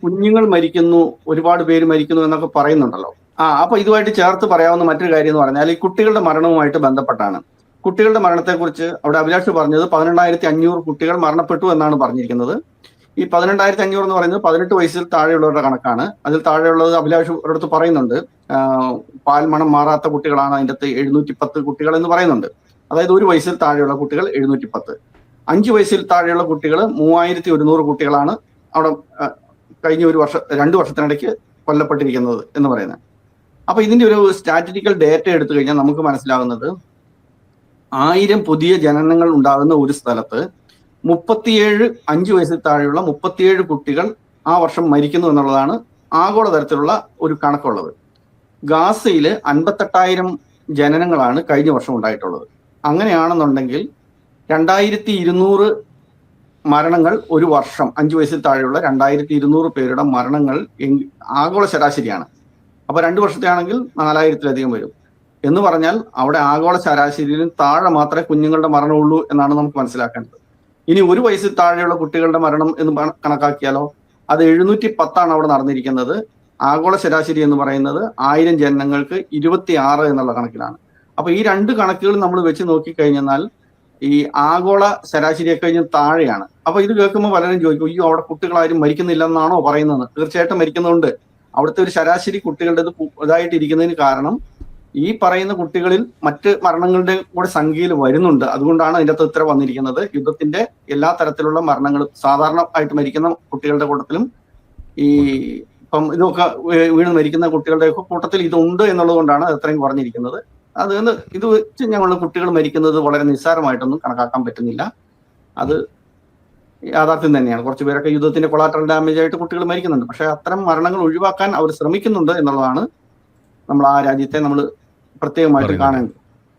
കുഞ്ഞുങ്ങൾ മരിക്കുന്നു, ഒരുപാട് പേര് മരിക്കുന്നു എന്നൊക്കെ പറയുന്നുണ്ടല്ലോ. അപ്പൊ ഇതുമായിട്ട് ചേർത്ത് പറയാവുന്ന മറ്റൊരു കാര്യം എന്ന് പറഞ്ഞാൽ ഈ കുട്ടികളുടെ മരണവുമായിട്ട് ബന്ധപ്പെട്ടാണ്. കുട്ടികളുടെ മരണത്തെക്കുറിച്ച് അവിടെ അഭിലാഷ് പറഞ്ഞത് 12,500 കുട്ടികൾ മരണപ്പെട്ടു എന്നാണ് പറഞ്ഞിരിക്കുന്നത്. ഈ 12,500 എന്ന് പറയുന്നത് 18 വയസ്സിൽ താഴെയുള്ളവരുടെ കണക്കാണ്. അതിൽ താഴെയുള്ളത് അഭിലാഷ് ഒരിടത്ത് പറയുന്നുണ്ട്, പാൽമണം മാറാത്ത കുട്ടികളാണ് അതിൻ്റെ അകത്ത് 710 കുട്ടികൾ എന്ന് പറയുന്നുണ്ട്. അതായത് 1 വയസ്സിൽ താഴെയുള്ള കുട്ടികൾ 710. 5 വയസ്സിൽ താഴെയുള്ള കുട്ടികൾ 3100 കുട്ടികളാണ് അവിടെ കഴിഞ്ഞ 2 വർഷത്തിനിടയ്ക്ക് കൊല്ലപ്പെട്ടിരിക്കുന്നത് എന്ന് പറയുന്നത്. അപ്പൊ ഇതിന്റെ ഒരു സ്റ്റാറ്റിസ്റ്റിക്കൽ ഡേറ്റ എടുത്തു കഴിഞ്ഞാൽ നമുക്ക് മനസ്സിലാകുന്നത് 1000 പുതിയ ജനനങ്ങൾ ഉണ്ടാകുന്ന ഒരു സ്ഥലത്ത് 5 വയസ്സിൽ താഴെയുള്ള 37 കുട്ടികൾ ആ വർഷം മരിക്കുന്നു എന്നുള്ളതാണ് ആഗോളതലത്തിലുള്ള ഒരു കണക്കുള്ളത്. ഗാസയിൽ 58,000 ജനനങ്ങളാണ് കഴിഞ്ഞ വർഷം ഉണ്ടായിട്ടുള്ളത്. അങ്ങനെയാണെന്നുണ്ടെങ്കിൽ 2200 മരണങ്ങൾ ഒരു വർഷം, 5 വയസ്സിൽ താഴെയുള്ള 2200 പേരുടെ മരണങ്ങൾ ആഗോള ശരാശരിയാണ്. അപ്പൊ 2 വർഷത്തെയാണെങ്കിൽ 4000-ലധികം വരും എന്ന് പറഞ്ഞാൽ അവിടെ ആഗോള ശരാശരിയിലും താഴെ മാത്രമേ കുഞ്ഞുങ്ങളുടെ മരണമുള്ളൂ എന്നാണ് നമുക്ക് മനസ്സിലാക്കേണ്ടത്. ഇനി 1 വയസ്സിൽ താഴെയുള്ള കുട്ടികളുടെ മരണം എന്ന് കണക്കാക്കിയാലോ, അത് 710 അവിടെ നടന്നിരിക്കുന്നത്. ആഗോള ശരാശരി എന്ന് പറയുന്നത് 1000 ജനനങ്ങൾക്ക് 26 എന്നുള്ള കണക്കിലാണ്. അപ്പൊ ഈ 2 കണക്കുകൾ നമ്മൾ വെച്ച് നോക്കിക്കഴിഞ്ഞാൽ ഈ ആഗോള ശരാശരിയൊക്കെ കഴിഞ്ഞ് താഴെയാണ്. അപ്പൊ ഇത് കേൾക്കുമ്പോൾ പലരും ചോദിക്കും, അയ്യോ അവിടെ കുട്ടികളാരും മരിക്കുന്നില്ലെന്നാണോ പറയുന്നത്? തീർച്ചയായിട്ടും മരിക്കുന്നുണ്ട്. അവിടുത്തെ ഒരു ശരാശരി കുട്ടികളുടെ ഇതായിട്ടിരിക്കുന്നതിന് കാരണം ഈ പറയുന്ന കുട്ടികളിൽ മറ്റ് മരണങ്ങളുടെ കൂടെ സംഖ്യയിൽ വരുന്നുണ്ട്. അതുകൊണ്ടാണ് അതിൻ്റെ അകത്ത് ഇത്ര വന്നിരിക്കുന്നത്. യുദ്ധത്തിന്റെ എല്ലാ തരത്തിലുള്ള മരണങ്ങളും സാധാരണ ആയിട്ട് മരിക്കുന്ന കുട്ടികളുടെ കൂട്ടത്തിലും ഇപ്പം ഇതൊക്കെ വീണ് മരിക്കുന്ന കുട്ടികളുടെയൊക്കെ കൂട്ടത്തിൽ ഇതുണ്ട് എന്നുള്ളത് കൊണ്ടാണ് അത്രയും കുറഞ്ഞിരിക്കുന്നത്. ഇത് വെച്ച് ഞങ്ങൾ കുട്ടികൾ മരിക്കുന്നത് വളരെ നിസ്സാരമായിട്ടൊന്നും കണക്കാക്കാൻ പറ്റുന്നില്ല. അത് യാഥാർത്ഥ്യം തന്നെയാണ്. കുറച്ച് പേരൊക്കെ യുദ്ധത്തിന്റെ കൊളാറ്ററൽ ഡാമേജ് ആയിട്ട് കുട്ടികൾ മരിക്കുന്നുണ്ട്. പക്ഷെ അത്തരം മരണങ്ങൾ ഒഴിവാക്കാൻ അവർ ശ്രമിക്കുന്നുണ്ട് എന്നുള്ളതാണ് നമ്മൾ ആ രാജ്യത്തെ നമ്മൾ പ്രത്യേകമായിട്ട് കാണേണ്ടത്.